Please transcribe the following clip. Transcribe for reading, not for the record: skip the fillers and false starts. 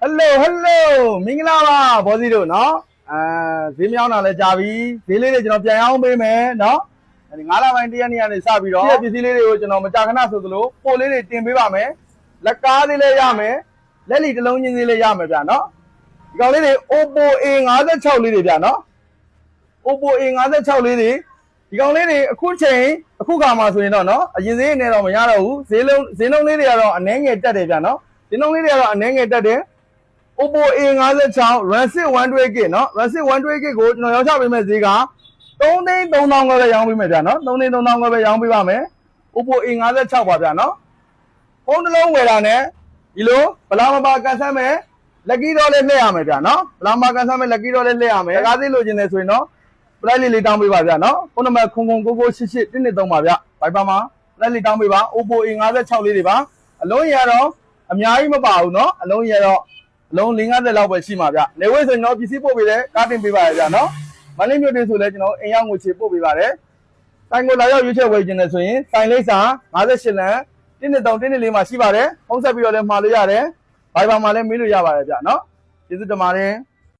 hello မင်္ဂလာပါဘောစီတို့နော်ဈေးမြောင်းတာလည်းကြာပြီဈေးလေးတွေကျွန်တော်ပြန်အောင်ပေးမယ်နော်9လပိုင်း1ရက်နေ့ကနေစပြီးတော့ပစ္စည်းလေးတွေကိုကျွန်တော်မကြာခဏဆိုသလိုပို့လေးတွေတင်ပေးပါမယ်လက်ကားသေးလေးရမယ်လက်လီတစ်လုံးချင်းသေးလေးရမယ်ဗျာနော်ဒီကောင်လေးတွေ Oppo A56 လေးတွေဗျာနော် Oppo A56 လေးတွေဒီကောင်လေးတွေအခုခါမှာဆိုရင်တော့နော်အရင်ဈေးနဲ့တော့မရတော့ဘူးဈေးနှုန်းလေးတွေကတော့အနည်းငယ်တက်တယ်ဗျာနော်ဈေးနှုန်းလေးတွေကတော့အနည်းငယ်တက်တယ် Oppo A56 RAM6 128GB เนาะ RAM6 128GB ကိုကျွန်တော်ရောင်းချပေးမယ့်ဈေးက3,300,000ပဲရောင်းပေးမယ်ဗျာเนาะ3,300,000ပဲရောင်းပေးပါမယ် Oppo A56 ပါဗျာเนาะဖုန်းတစ်လုံးဝယ်တာနဲ့ဒီလိုဗလာမပါကန်ဆန်းမဲ့ lucky draw လေးလှည့်ရမယ်ဗျာเนาะဗလာမပါကန်ဆန်းမဲ့ lucky draw လေးလှည့်ရမယ်ကားသေးလို့ခြင်းနေဆိုရင်တော့ flight လေးတောင်းပေးပါဗျာเนาะဖုန်းနံပါတ်0999881183ပါဗျ Viber မှာ flight လေးတောင်းပေးပါ Oppo A56 လေးတွေပါအလုံးရတော့အများကြီးမပါဘူးเนาะအလုံးရတော့အလုံး50လောက်ပဲရှိမှာဗျနေဝဲဆိုရင်တော့ပစ္စည်းပို့ပေးတယ်ကားတင်ပေးပါရဗျာနော်မန္တလေးမြို့တင်ဆိုလဲကျွန်တော်အိမ်ရောက်ငွေချေပို့ပေးပါတယ်တိုင်ကိုလာရောက်ရွေးချယ်ဝယ်ခြင်းနဲ့ဆိုရင်တိုင်လိပ်စာ58လမ်း113 114မှာရှိပါတယ်ဖုန်းဆက်ပြီးတော့လည်းမှာလို့ရတယ် Viber မှာလည်းမေးလို့ရပါတယ်ဗျာနော်ကျေးဇူးတင်ပါတယ်